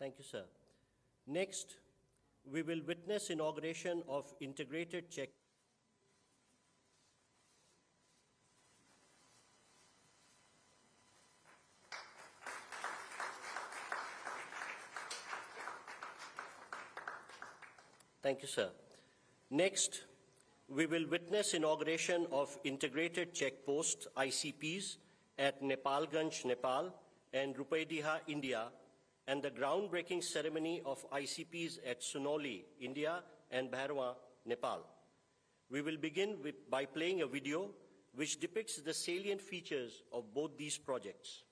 Thank you, sir. Next, we will witness inauguration of integrated check. Thank you, sir. Next, we will witness inauguration of integrated checkposts (ICPs) at Nepalganj, Nepal, and Rupaidiha, India, and the groundbreaking ceremony of ICPs at Sunoli, India, and Bhairwa, Nepal. We will begin by playing a video which depicts the salient features of both these projects.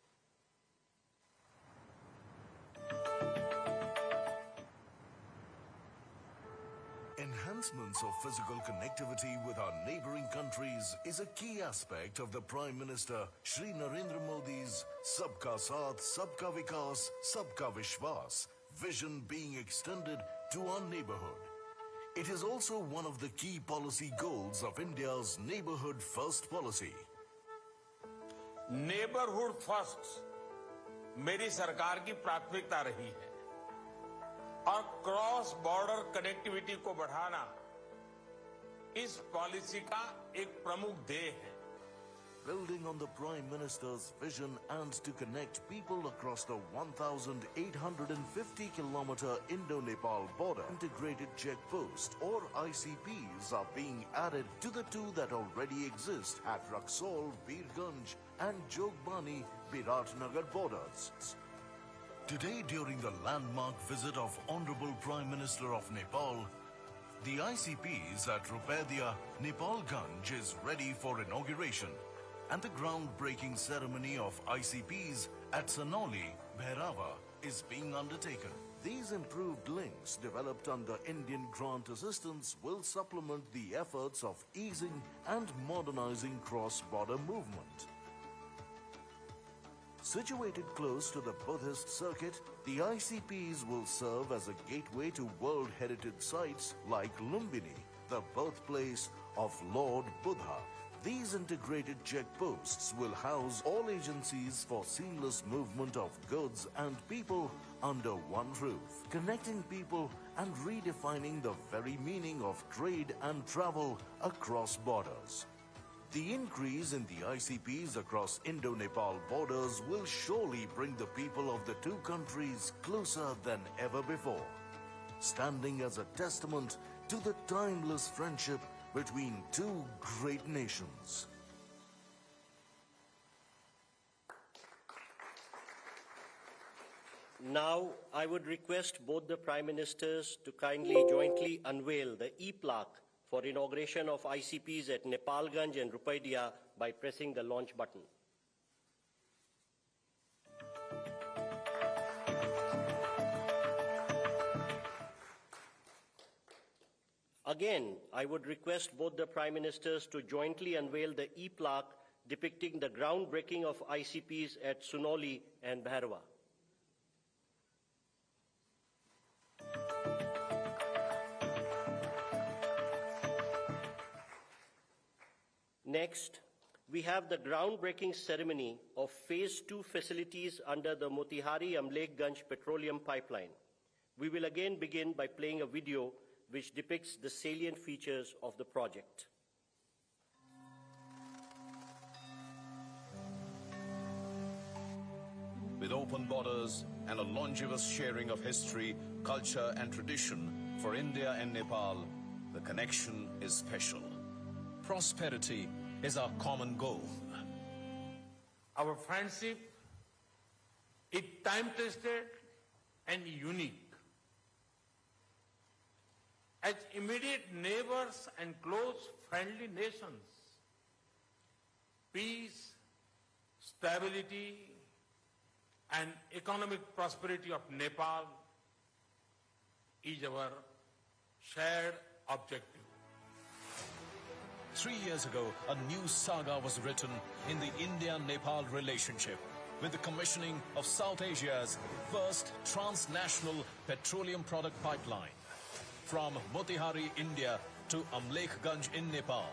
Enhancements of physical connectivity with our neighboring countries is a key aspect of the Prime Minister Shri Narendra Modi's Sabka Saath, Sabka Vikas, Sabka Vishwas vision being extended to our neighborhood. It is also one of the key policy goals of India's Neighborhood First policy. Neighborhood First मेरी सरकार की प्राथमिकता रही है और cross border connectivity को बढ़ाना इस पॉलिसी का एक प्रमुख ध्येय है. Building on the Prime Minister's vision and to connect people across the 1,850-kilometer Indo-Nepal border, integrated checkposts or ICPs are being added to the two that already exist at Raxaul, Birganj and Jogbani, Biratnagar borders. Today, during the landmark visit of Honorable Prime Minister of Nepal, the ICPs at Rupaidiha, Nepalganj is ready for inauguration, and the groundbreaking ceremony of ICPs at Sunoli, Bhairava is being undertaken. These improved links developed under Indian grant assistance will supplement the efforts of easing and modernizing cross-border movement. Situated close to the Buddhist circuit, the ICPs will serve as a gateway to World Heritage sites like Lumbini, the birthplace of Lord Buddha. These integrated checkposts will house all agencies for seamless movement of goods and people under one roof, connecting people and redefining the very meaning of trade and travel across borders. The increase in the ICPs across Indo-Nepal borders will surely bring the people of the two countries closer than ever before, standing as a testament to the timeless friendship between two great nations. Now, I would request both the Prime Ministers to kindly jointly unveil the e-plaque for inauguration of ICPs at Nepalganj and Rupaidiha by pressing the launch button. Again, I would request both the Prime Ministers to jointly unveil the e-plaque depicting the groundbreaking of ICPs at Sunoli and Bhairava. Next, we have the groundbreaking ceremony of Phase 2 facilities under the Motihari-Amlekhganj petroleum pipeline. We will again begin by playing a video which depicts the salient features of the project. With open borders and a longevous sharing of history, culture and tradition for India and Nepal, the connection is special. Prosperity is our common goal. Our friendship is time-tested and unique. As immediate neighbors and close friendly nations, peace, stability, and economic prosperity of Nepal is our shared objective. 3 years ago, a new saga was written in the India-Nepal relationship with the commissioning of South Asia's first transnational petroleum product pipeline from Motihari, India to Amlekhganj in Nepal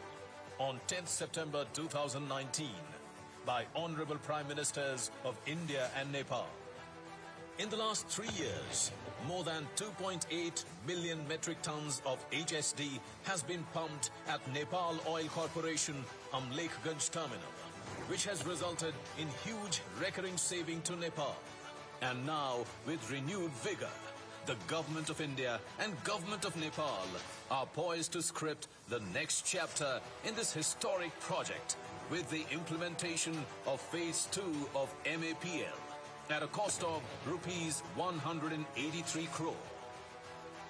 on 10th September 2019 by Honorable Prime Ministers of India and Nepal. In the last 3 years, more than 2.8 million metric tons of HSD has been pumped at Nepal Oil Corporation Amlekganj terminal, which has resulted in huge recurring saving to Nepal. And now, with renewed vigor, the Government of India and Government of Nepal are poised to script the next chapter in this historic project with the implementation of Phase 2 of MAPL at a cost of rupees 183 crore.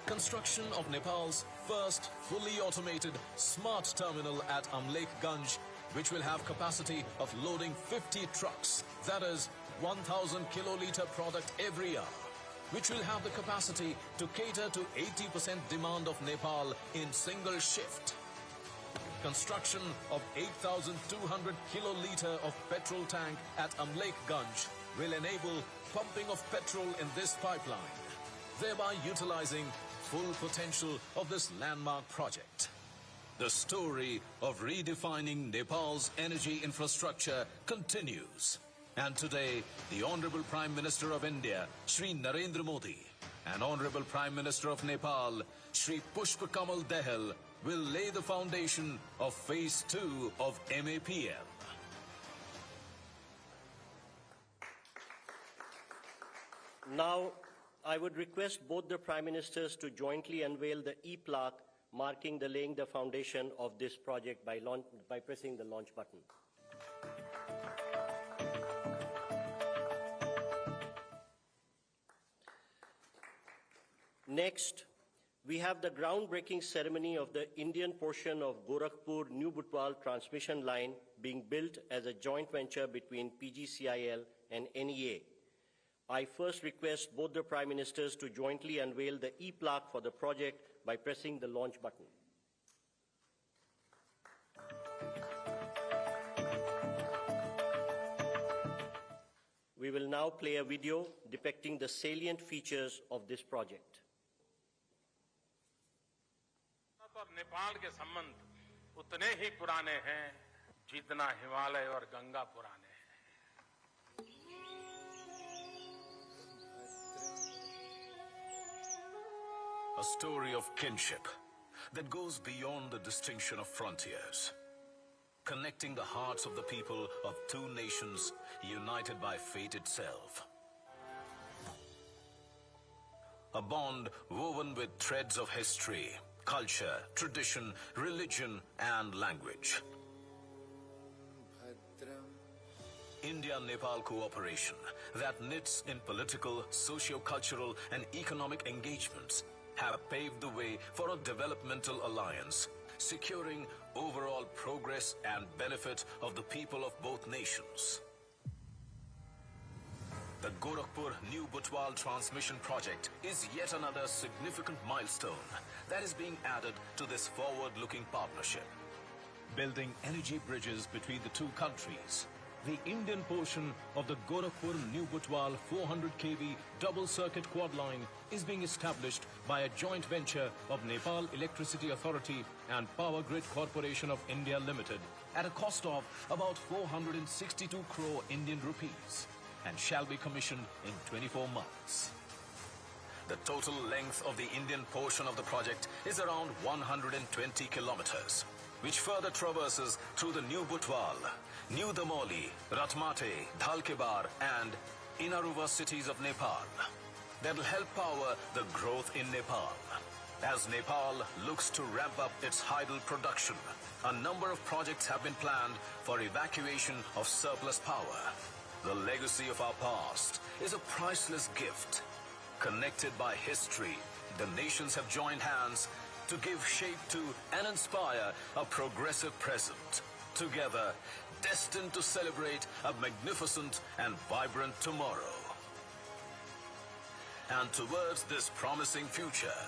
Construction of Nepal's first fully automated smart terminal at Amlekganj, which will have capacity of loading 50 trucks, that is 1,000 kiloliter product every hour, which will have the capacity to cater to 80% demand of Nepal in single shift. Construction of 8,200 kiloliter of petrol tank at Amlekganj will enable pumping of petrol in this pipeline, thereby utilizing full potential of this landmark project. The story of redefining Nepal's energy infrastructure continues. And today, the Honorable Prime Minister of India, Shri Narendra Modi, and Honorable Prime Minister of Nepal, Shri Pushpa Kamal Dahal, will lay the foundation of Phase 2 of MAPL. Now, I would request both the Prime Ministers to jointly unveil the e-plaque marking the laying the foundation of this project by pressing the launch button. Next, we have the groundbreaking ceremony of the Indian portion of Gorakhpur-New Butwal transmission line being built as a joint venture between PGCIL and NEA. I first request both the Prime Ministers to jointly unveil the e-plaque for the project by pressing the launch button. We will now play a video depicting the salient features of this project. और नेपाल के संबंध उतने ही पुराने हैं जितना हिमालय और गंगा पुराने हैं। A story of kinship that goes beyond the distinction of frontiers, connecting the hearts of the people of two nations united by fate itself. A bond woven with threads of history, culture, tradition, religion, and language. India-Nepal cooperation that knits in political, socio-cultural, and economic engagements have paved the way for a developmental alliance, securing overall progress and benefit of the people of both nations. The Gorakhpur-New Butwal transmission project is yet another significant milestone that is being added to this forward-looking partnership. Building energy bridges between the two countries, the Indian portion of the Gorakhpur-New Butwal 400 kV double-circuit quad line is being established by a joint venture of Nepal Electricity Authority and Power Grid Corporation of India Limited at a cost of about 462 crore Indian rupees and shall be commissioned in 24 months. The total length of the Indian portion of the project is around 120 kilometers, which further traverses through the New Butwal, New Damoli, Ratmate, Dhalkebar and Inaruva cities of Nepal. That will help power the growth in Nepal. As Nepal looks to ramp up its hydel production, a number of projects have been planned for evacuation of surplus power. The legacy of our past is a priceless gift. Connected by history, the nations have joined hands to give shape to and inspire a progressive present. Together, destined to celebrate a magnificent and vibrant tomorrow. And towards this promising future,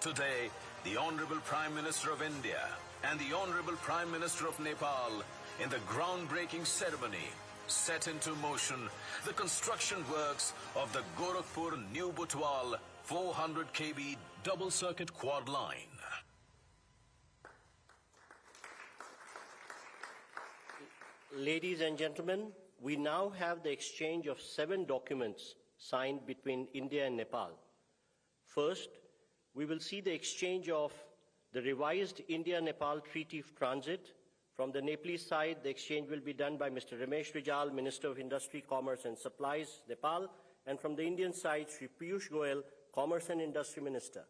today, the Honorable Prime Minister of India and the Honorable Prime Minister of Nepal, in the groundbreaking ceremony, set into motion the construction works of the Gorakhpur-New Butwal 400 kV double-circuit quad line. Ladies and gentlemen, we now have the exchange of 7 documents signed between India and Nepal. First, we will see the exchange of the revised India-Nepal Treaty of Transit. From the Nepalese side, the exchange will be done by Mr. Ramesh Rijal, Minister of Industry, Commerce and Supplies, Nepal, and from the Indian side, Shri Piyush Goyal, Commerce and Industry Minister.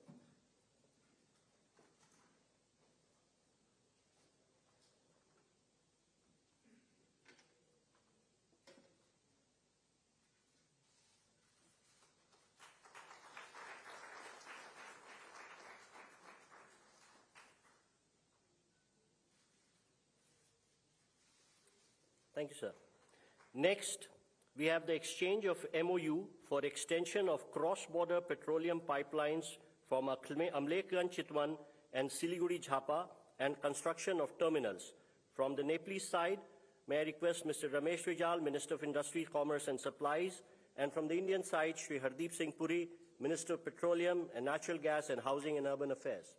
Thank you, sir. Next, we have the exchange of MOU for extension of cross-border petroleum pipelines from Amlekganj Chitwan and Siliguri Jhapa and construction of terminals. From the Nepalese side, may I request Mr. Ramesh Rijal, Minister of Industry, Commerce and Supplies, and from the Indian side, Shri Hardeep Singh Puri, Minister of Petroleum and Natural Gas and Housing and Urban Affairs.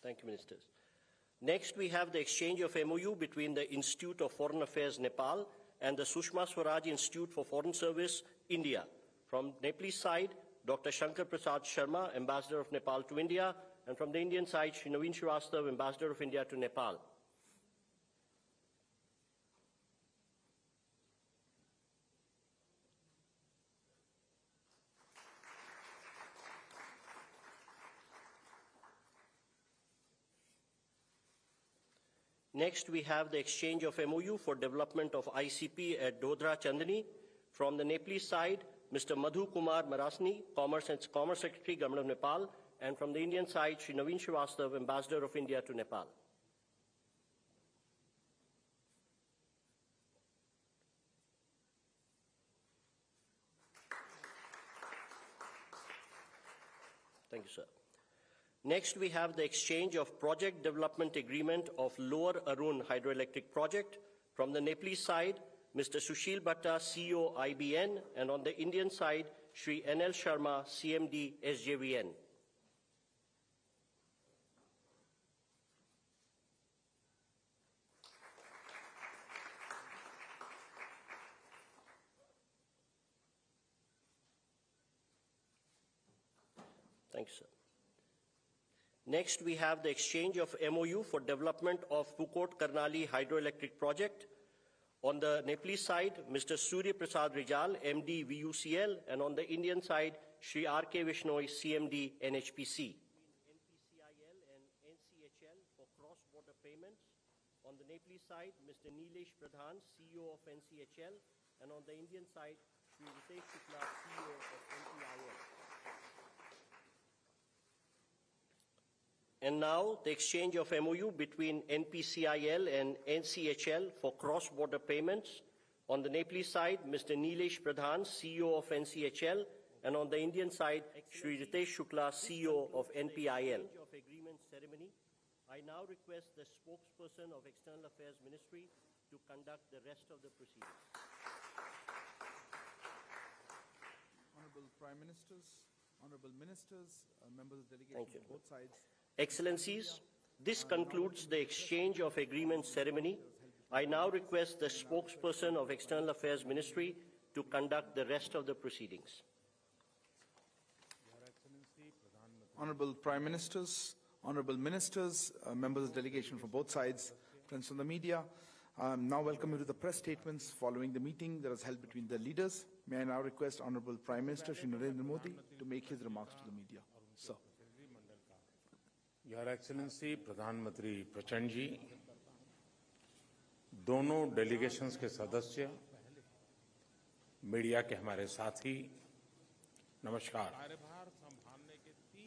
Thank you, Ministers. Next, we have the exchange of MOU between the Institute of Foreign Affairs, Nepal, and the Sushma Swaraj Institute for Foreign Service, India. From Nepalese side, Dr. Shankar Prasad Sharma, Ambassador of Nepal to India, and from the Indian side, Shri Naveen Srivastav, Ambassador of India to Nepal. Next, we have the exchange of MOU for development of ICP at Dodra Chandni. From the Nepalese side, Mr. Madhu Kumar Marasni, Commerce Secretary, Government of Nepal, and from the Indian side, Shri Naveen Srivastav, Ambassador of India to Nepal. Thank you, sir. Next, we have the exchange of project development agreement of Lower Arun Hydroelectric Project. From the Nepalese side, Mr. Sushil Bhatta, CEO IBN, and on the Indian side, Shri NL Sharma, CMD SJVN. Thank you, sir. Next, we have the exchange of MOU for development of Pukot Karnali Hydroelectric Project. On the Nepalese side, Mr. Surya Prasad Rijal, MD VUCL, and on the Indian side, Shri R.K. Vishnoi, CMD NHPC. NPCIL and NCHL for cross-border payments. On the Nepalese side, Mr. Nilesh Pradhan, CEO of NCHL, and on the Indian side, Shri Ritesh Shukla, CEO of NPIL. And now, the exchange of MOU between NPCIL and NCHL for cross-border payments. On the Nepalese side, Mr. Nilesh Pradhan, CEO of NCHL, and on the Indian side, Shri Ritesh Shukla, CEO of NPIL. Of agreement ceremony. I now request the spokesperson of External Affairs Ministry to conduct the rest of the proceedings. Honorable Prime Ministers, Honorable Ministers, members of the delegation from both sides. Excellencies, this concludes the exchange of agreement ceremony. I now request the spokesperson of External Affairs Ministry to conduct the rest of the proceedings. Honorable Prime Ministers, Honorable Ministers, members of the delegation from both sides, friends from the media, now welcome you to the press statements following the meeting that was held between the leaders. May I now request Honorable Prime Minister Shri Narendra Modi to make his remarks to the media. Sir. Your excellency प्रधानमंत्री प्रचंड जी, दोनों delegations के सदस्य, media के हमारे साथी, नमस्कार।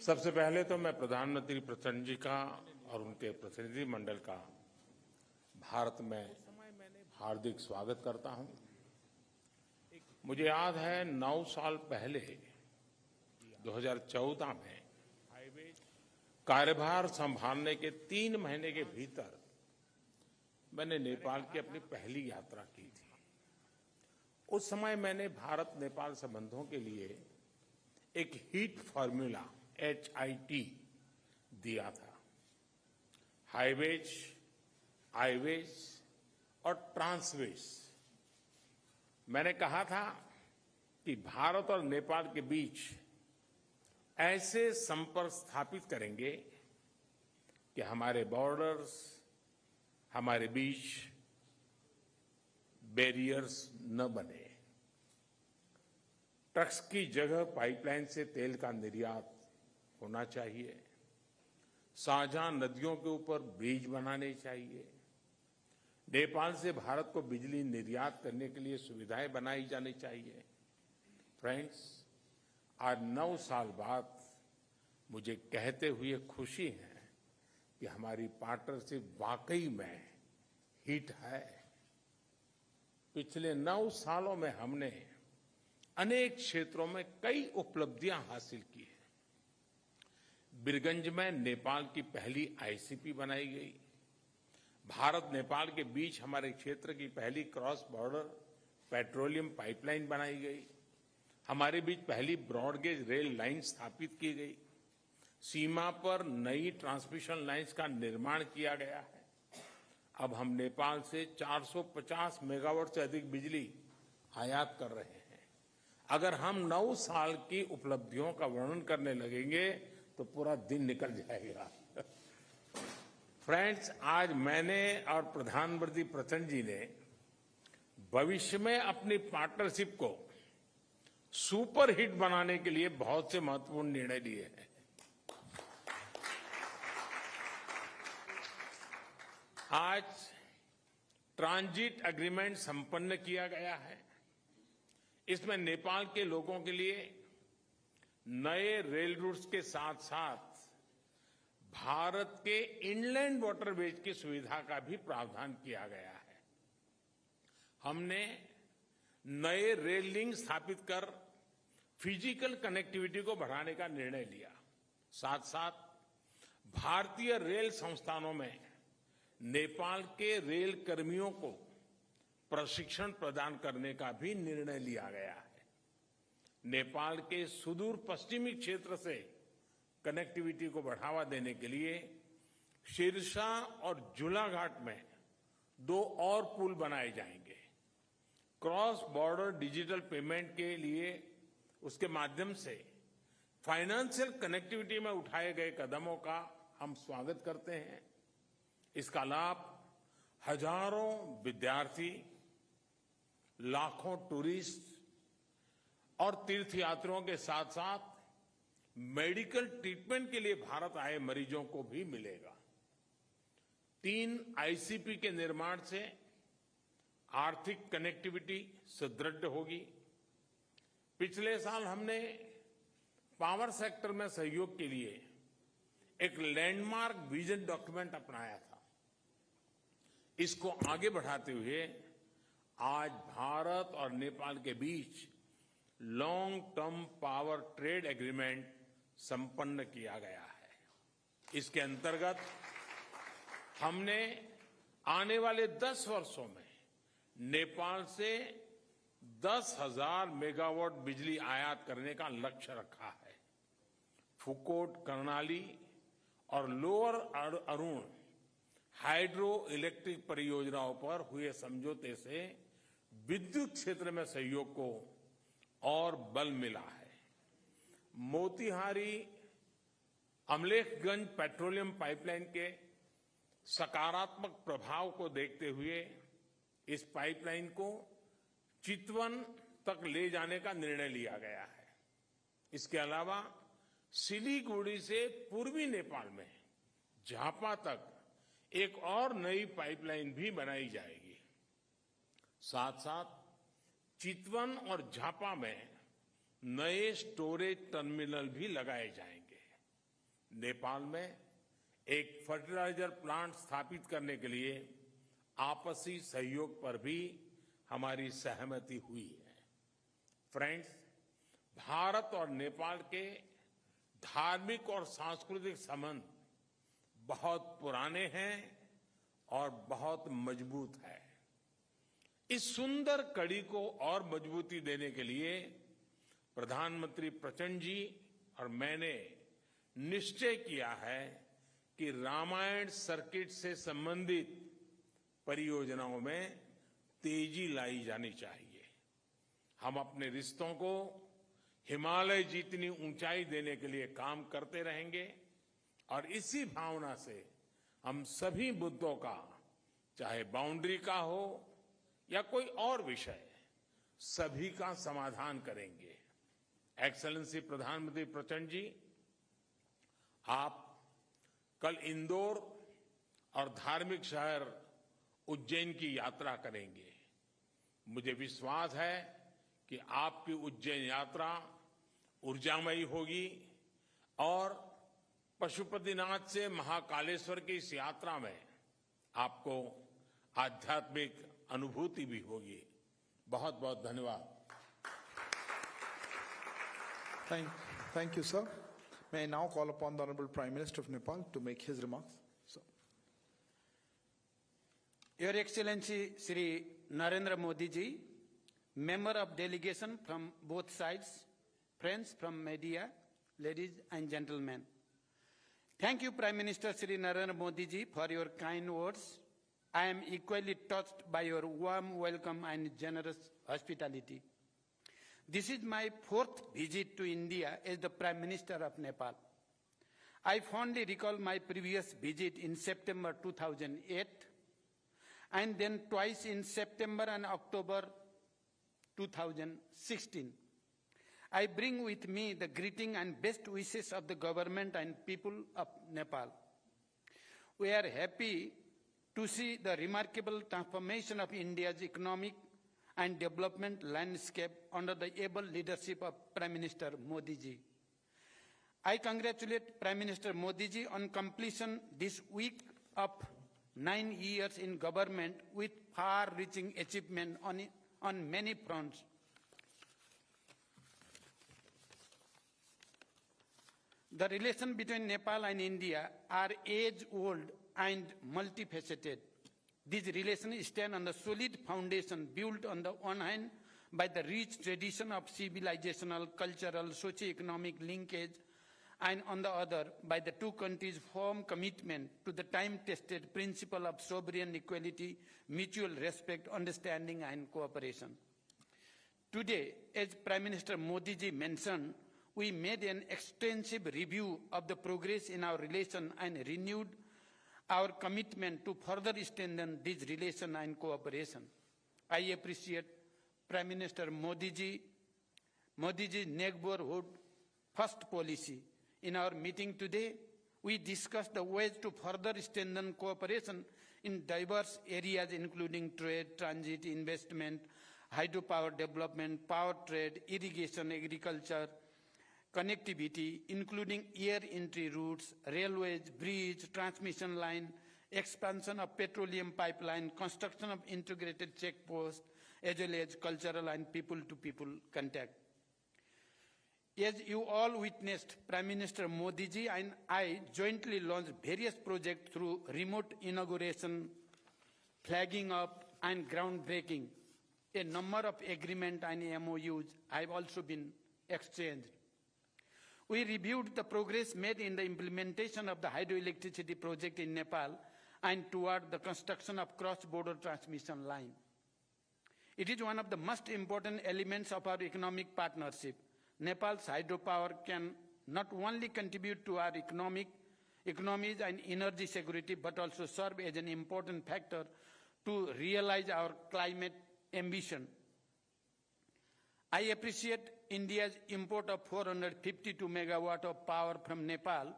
सबसे पहले तो मैं प्रधानमंत्री प्रचंड जी का और उनके प्रतिनिधि मंडल का भारत में हार्दिक स्वागत करता हूं। मुझे याद है 9 साल पहले 2014 में कार्यभार संभालने के 3 महीने के भीतर मैंने नेपाल की अपनी पहली यात्रा की थी। उस समय मैंने भारत नेपाल संबंधों के लिए एक हीट फॉर्मूला HIT दिया था। हाईवेज, आईवेज और ट्रांसवेज। मैंने कहा था कि भारत और नेपाल के बीच ऐसे संपर्क स्थापित करेंगे कि हमारे बॉर्डर्स, हमारे बीच बैरियर्स न बने। ट्रक्स की जगह पाइपलाइन से तेल का निर्यात होना चाहिए। साझा नदियों के ऊपर ब्रिज बनाने चाहिए। नेपाल से भारत को बिजली निर्यात करने के लिए सुविधाएं बनाई जानी चाहिए। फ्रेंड्स, आज 9 साल बाद मुझे कहते हुए खुशी है कि हमारी पार्टनरशिप वाकई में हिट है। पिछले 9 सालों में हमने अनेक क्षेत्रों में कई उपलब्धियां हासिल की हैं। बीरगंज में नेपाल की पहली ICP बनाई गई। भारत नेपाल के बीच हमारे क्षेत्र की पहली क्रॉस बॉर्डर पेट्रोलियम पाइपलाइन बनाई गई। हमारे बीच पहली ब्रॉडगेज रेल लाइन स्थापित की गई। सीमा पर नई ट्रांसमिशन लाइंस का निर्माण किया गया है। अब हम नेपाल से 450 मेगावाट से अधिक बिजली आयात कर रहे हैं। अगर हम 9 साल की उपलब्धियों का वर्णन करने लगेंगे तो पूरा दिन निकल जाएगा। फ्रेंड्स, आज मैंने और प्रधानमंत्री प्रचंड जी ने भविष्य में अपनी पार्टनरशिप को सुपर हिट बनाने के लिए बहुत से महत्वपूर्ण निर्णय लिए हैं। आज ट्रांजिट एग्रीमेंट संपन्न किया गया है। इसमें नेपाल के लोगों के लिए नए रेल रूट्स के साथ साथ भारत के इनलैंड वाटरवेज की सुविधा का भी प्रावधान किया गया है। हमने नए रेल लिंक स्थापित कर फिजिकल कनेक्टिविटी को बढ़ाने का निर्णय लिया। साथ साथ भारतीय रेल संस्थानों में नेपाल के रेल कर्मियों को प्रशिक्षण प्रदान करने का भी निर्णय लिया गया है। नेपाल के सुदूर पश्चिमी क्षेत्र से कनेक्टिविटी को बढ़ावा देने के लिए सिरसा और झूलाघाट में 2 और पुल बनाए जाएंगे। क्रॉस बॉर्डर डिजिटल पेमेंट के लिए उसके माध्यम से फाइनेंशियल कनेक्टिविटी में उठाए गए कदमों का हम स्वागत करते हैं। इसका लाभ हजारों विद्यार्थी, लाखों टूरिस्ट और तीर्थयात्रियों के साथ साथ मेडिकल ट्रीटमेंट के लिए भारत आए मरीजों को भी मिलेगा। 3 ICP के निर्माण से आर्थिक कनेक्टिविटी सुदृढ़ होगी। पिछले साल हमने पावर सेक्टर में सहयोग के लिए एक लैंडमार्क विजन डॉक्यूमेंट अपनाया था। इसको आगे बढ़ाते हुए आज भारत और नेपाल के बीच long term power trade agreement संपन्न किया गया है। इसके अंतर्गत हमने आने वाले 10 वर्षों में नेपाल से 10,000 मेगावाट बिजली आयात करने का लक्ष्य रखा है। फुकोट, कर्णाली और लोअर अरुण हाइड्रो इलेक्ट्रिक परियोजनाओं पर हुए समझौते से विद्युत क्षेत्र में सहयोग को और बल मिला है। मोतीहारी अमलेखगंज पेट्रोलियम पाइपलाइन के सकारात्मक प्रभाव को देखते हुए इस पाइपलाइन को चितवन तक ले जाने का निर्णय लिया गया है। इसके अलावा सिलीगुड़ी से पूर्वी नेपाल में झापा तक एक और नई पाइपलाइन भी बनाई जाएगी। साथ साथ चितवन और झापा में नए स्टोरेज टर्मिनल भी लगाए जाएंगे। नेपाल में एक फर्टिलाइजर प्लांट स्थापित करने के लिए आपसी सहयोग पर भी हमारी सहमति हुई है। फ्रेंड्स, भारत और नेपाल के धार्मिक और सांस्कृतिक संबंध बहुत पुराने हैं और बहुत मजबूत है। इस सुंदर कड़ी को और मजबूती देने के लिए प्रधानमंत्री प्रचंड जी और मैंने निश्चय किया है कि रामायण सर्किट से संबंधित परियोजनाओं में तेजी लाई जानी चाहिए। हम अपने रिश्तों को हिमालय जितनी ऊंचाई देने के लिए काम करते रहेंगे और इसी भावना से हम सभी मुद्दों का, चाहे बाउंड्री का हो या कोई और विषय, सभी का समाधान करेंगे। एक्सेलेंसी प्रधानमंत्री प्रचंड जी, आप कल इंदौर और धार्मिक शहर उज्जैन की यात्रा करेंगे। मुझे विश्वास है कि आपकी उज्जैन यात्रा ऊर्जामयी होगी और पशुपतिनाथ से महाकालेश्वर की इस यात्रा में आपको आध्यात्मिक अनुभूति भी होगी। बहुत बहुत धन्यवाद। Thank you, sir. May I now call upon the Honorable Prime Minister of Nepal to make his remarks. Sir. Your Excellency Shri Narendra Modi ji, member of delegation from both sides, friends from media, ladies and gentlemen. Thank you, Prime Minister Shri Narendra Modi ji, for your kind words. I am equally touched by your warm welcome and generous hospitality. This is my fourth visit to India as the Prime Minister of Nepal. I fondly recall my previous visit in September 2008 and then twice in September and October 2016. I bring with me the greeting and best wishes of the government and people of Nepal. We are happy to see the remarkable transformation of India's economic and development landscape under the able leadership of Prime Minister Modi ji. I congratulate Prime Minister Modi ji on completion this week of 9 years in government with far-reaching achievement on many fronts. The relation between Nepal and India are age-old and multifaceted. These relations stand on the solid foundation built on the one hand by the rich tradition of civilizational, cultural, socio-economic linkage, and on the other by the two countries' firm commitment to the time-tested principle of sovereign equality, mutual respect, understanding, and cooperation. Today, as Prime Minister Modi ji mentioned, we made an extensive review of the progress in our relation and renewed our commitment to further strengthen this relation and cooperation. I appreciate Prime Minister Modi ji's neighborhood first policy. In our meeting today, we discussed the ways to further strengthen cooperation in diverse areas including trade, transit, investment, hydropower development, power trade, irrigation, agriculture, connectivity, including air entry routes, railways, bridge, transmission line, expansion of petroleum pipeline, construction of integrated checkposts, as well as cultural and people-to-people contact. As you all witnessed, Prime Minister Modi ji and I jointly launched various projects through remote inauguration, flagging up, and groundbreaking. A number of agreements and MOUs have also been exchanged. We reviewed the progress made in the implementation of the hydroelectricity project in Nepal and toward the construction of cross-border transmission line. It is one of the most important elements of our economic partnership. Nepal's hydropower can not only contribute to our economies and energy security, but also serve as an important factor to realize our climate ambition. I appreciate India's import of 452 megawatt of power from Nepal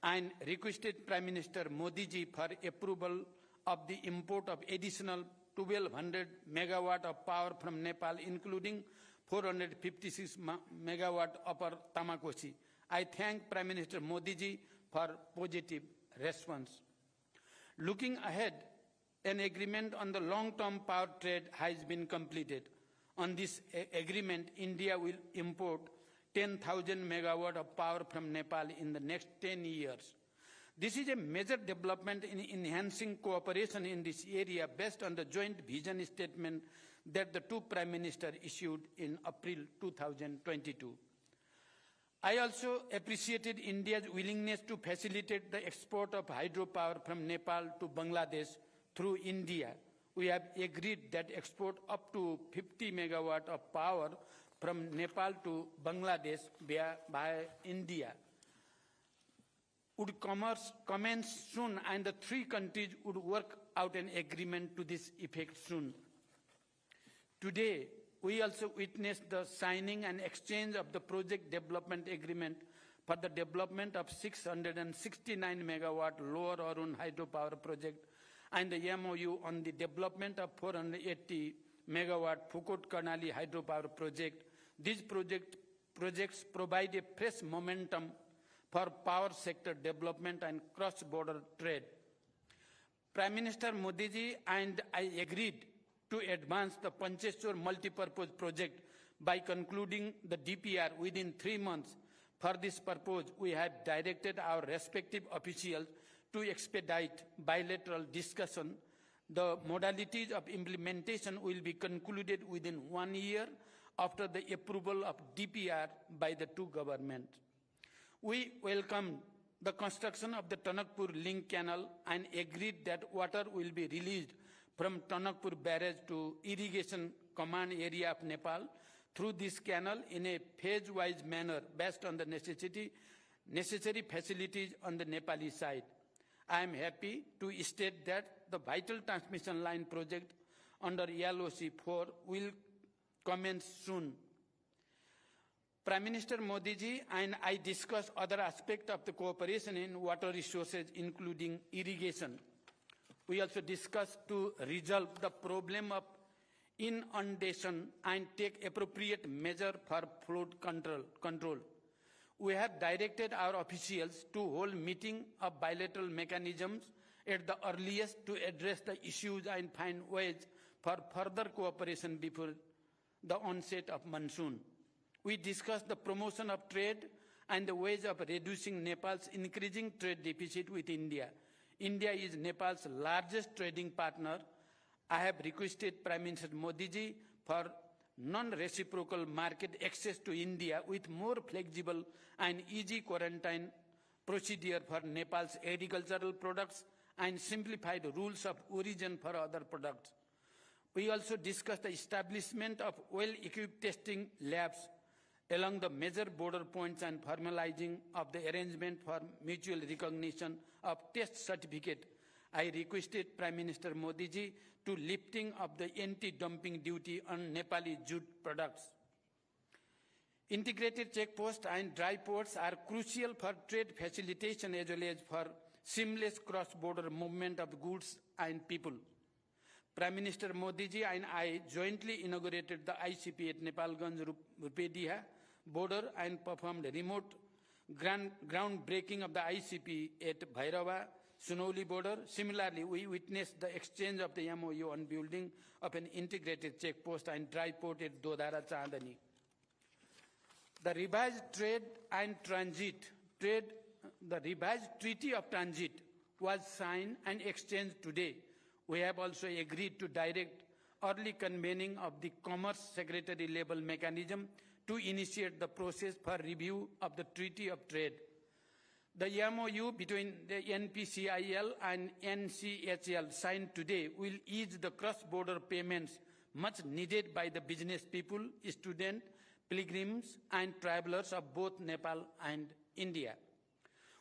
and requested Prime Minister Modi ji for approval of the import of additional 1,200 megawatt of power from Nepal, including 456 megawatt upper Tamakosi. I thank Prime Minister Modi ji for positive response. Looking ahead, an agreement on the long-term power trade has been completed. On this agreement, India will import 10,000 megawatt of power from Nepal in the next 10 years. This is a major development in enhancing cooperation in this area based on the joint vision statement that the two Prime Ministers issued in April 2022. I also appreciated India's willingness to facilitate the export of hydropower from Nepal to Bangladesh through India. We have agreed that export up to 50 megawatt of power from Nepal to Bangladesh by India would commence soon, and the three countries would work out an agreement to this effect soon. Today, we also witnessed the signing and exchange of the project development agreement for the development of 669 megawatt Lower Arun hydropower project and the MOU on the development of 480 megawatt Phukot Karnali hydropower project. These projects provide a fresh momentum for power sector development and cross-border trade. Prime Minister Modi ji and I agreed to advance the Pancheshwar multipurpose project by concluding the DPR within 3 months. For this purpose, we have directed our respective officials to expedite bilateral discussion. The modalities of implementation will be concluded within 1 year after the approval of DPR by the two governments. We welcomed the construction of the Tanakpur Link Canal and agreed that water will be released from Tanakpur Barrage to irrigation command area of Nepal through this canal in a phase-wise manner based on the necessary facilities on the Nepali side. I am happy to state that the vital transmission line project under LOC 4 will commence soon. Prime Minister Modi ji and I discussed other aspects of the cooperation in water resources, including irrigation. We also discussed to resolve the problem of inundation and take appropriate measures for flood control. We have directed our officials to hold meeting of bilateral mechanisms at the earliest to address the issues and find ways for further cooperation before the onset of monsoon. We discussed the promotion of trade and the ways of reducing Nepal's increasing trade deficit with India. India is Nepal's largest trading partner. I have requested Prime Minister Modi ji for non-reciprocal market access to India with more flexible and easy quarantine procedure for Nepal's agricultural products and simplified rules of origin for other products. We also discussed the establishment of well-equipped testing labs along the major border points and formalizing of the arrangement for mutual recognition of test certificate. I requested Prime Minister Modi ji to lifting of the anti-dumping duty on Nepali jute products. Integrated checkposts and dry ports are crucial for trade facilitation as well as for seamless cross-border movement of goods and people. Prime Minister Modi ji and I jointly inaugurated the ICP at Nepalganj Rupediha border and performed remote groundbreaking of the ICP at Bhairava Sunauli border. Similarly, we witnessed the exchange of the MOU on building of an integrated checkpost and dry port at Dodara Chandani. The revised Treaty of Transit was signed and exchanged today. We have also agreed to direct early convening of the Commerce Secretary level mechanism to initiate the process for review of the Treaty of Trade. The MOU between the NPCIL and NCHL signed today will ease the cross-border payments much needed by the business people, students, pilgrims, and travelers of both Nepal and India.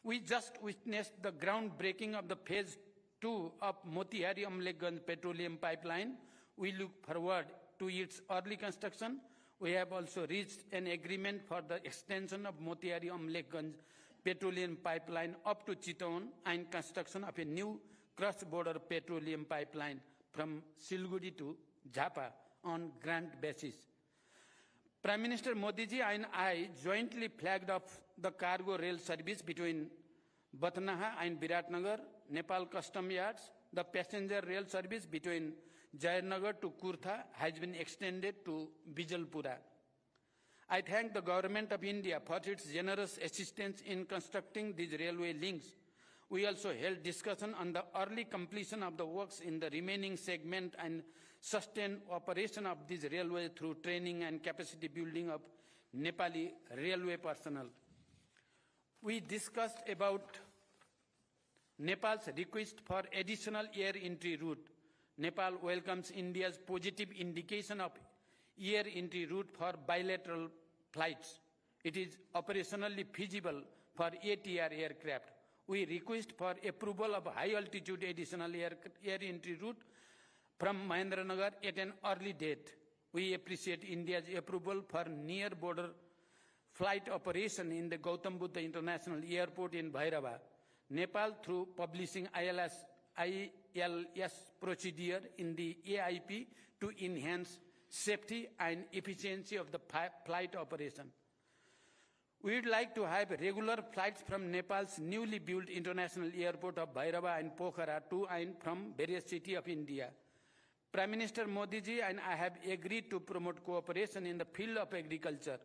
We just witnessed the groundbreaking of the Phase 2 of Motihari Amlekhganj petroleum pipeline. We look forward to its early construction. We have also reached an agreement for the extension of Motihari Amlekhganj petroleum pipeline up to Chittagong and construction of a new cross-border petroleum pipeline from Siliguri to Jhapa on grant basis. Prime Minister Modi ji and I jointly flagged off the cargo rail service between Batnaha and Viratnagar, Nepal Custom Yards. The passenger rail service between Jayanagar to Kurtha has been extended to Bijalpura. I thank the Government of India for its generous assistance in constructing these railway links. We also held discussion on the early completion of the works in the remaining segment and sustained operation of this railway through training and capacity building of Nepali railway personnel. We discussed about Nepal's request for additional air entry route. Nepal welcomes India's positive indication of air entry route for bilateral flights. It is operationally feasible for ATR aircraft. We request for approval of high-altitude additional air entry route from Mahendranagar at an early date. We appreciate India's approval for near-border flight operation in the Gautam Buddha International Airport in Bhairava. Nepal, through publishing ILS procedure in the AIP to enhance safety and efficiency of the flight operation. We would like to have regular flights from Nepal's newly built international airport of Bhairava and Pokhara to and from various cities of India. Prime Minister Modi ji and I have agreed to promote cooperation in the field of agriculture.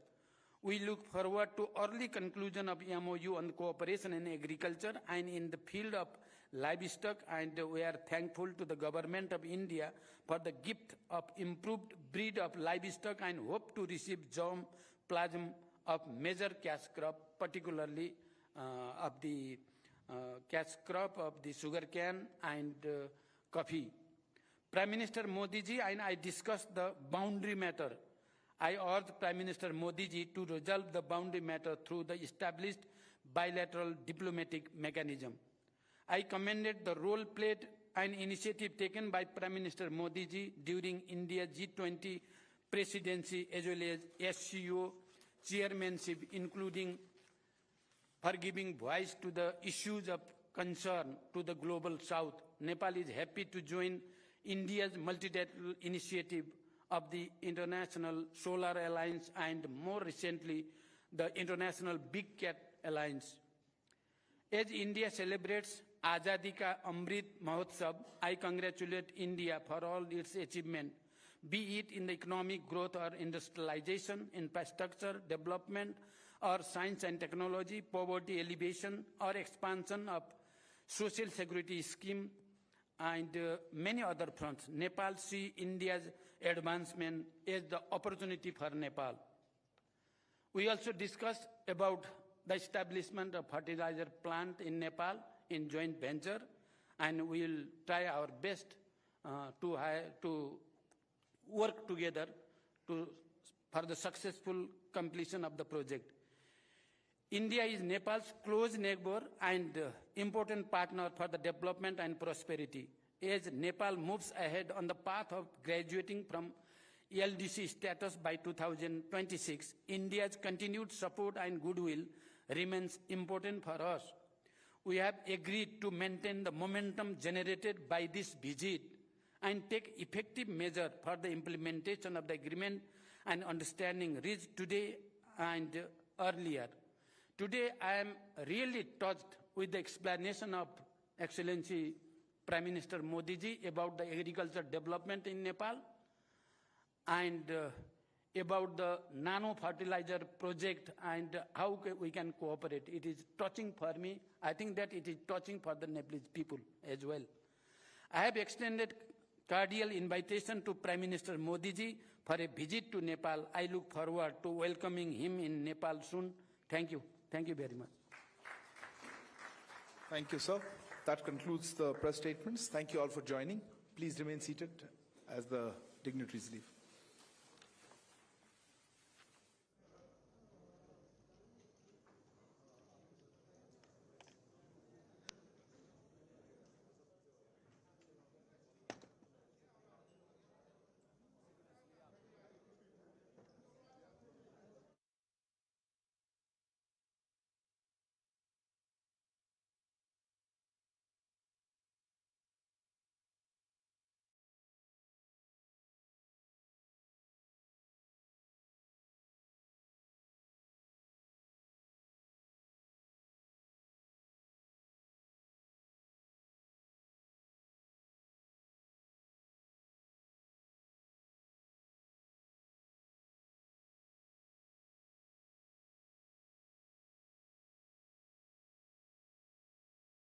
We look forward to early conclusion of MOU on cooperation in agriculture and in the field of livestock, and we are thankful to the government of India for the gift of improved breed of livestock and hope to receive germplasm of major cash crop, particularly of the cash crop of the sugarcane and coffee. Prime Minister Modi ji and I discussed the boundary matter. I urge Prime Minister Modi ji to resolve the boundary matter through the established bilateral diplomatic mechanism. I commended the role played and initiative taken by Prime Minister Modi ji during India's G20 presidency as well as SCO chairmanship, including for giving voice to the issues of concern to the global south. Nepal is happy to join India's multilateral initiative of the International Solar Alliance and more recently the International Big Cat Alliance. As India celebrates Azadi Ka Amrit Mahotsav, I congratulate India for all its achievement, be it in the economic growth or industrialization, infrastructure development, or science and technology, poverty alleviation, or expansion of social security scheme, and many other fronts. Nepal sees India's advancement as the opportunity for Nepal. We also discussed about the establishment of fertilizer plant in Nepal in joint venture, and we will try our best to work together for the successful completion of the project. India is Nepal's close neighbor and important partner for the development and prosperity. As Nepal moves ahead on the path of graduating from LDC status by 2026, India's continued support and goodwill remains important for us. We have agreed to maintain the momentum generated by this visit and take effective measures for the implementation of the agreement and understanding reached today and earlier. Today, I am really touched with the explanation of Excellency Prime Minister Modi ji about the agriculture development in Nepal and about the nano fertilizer project and how we can cooperate. It is touching for me. I think that it is touching for the Nepalese people as well. I have extended cordial invitation to Prime Minister Modi ji for a visit to Nepal. I look forward to welcoming him in Nepal soon. Thank you. Thank you very much. Thank you, sir. That concludes the press statements. Thank you all for joining. Please remain seated as the dignitaries leave.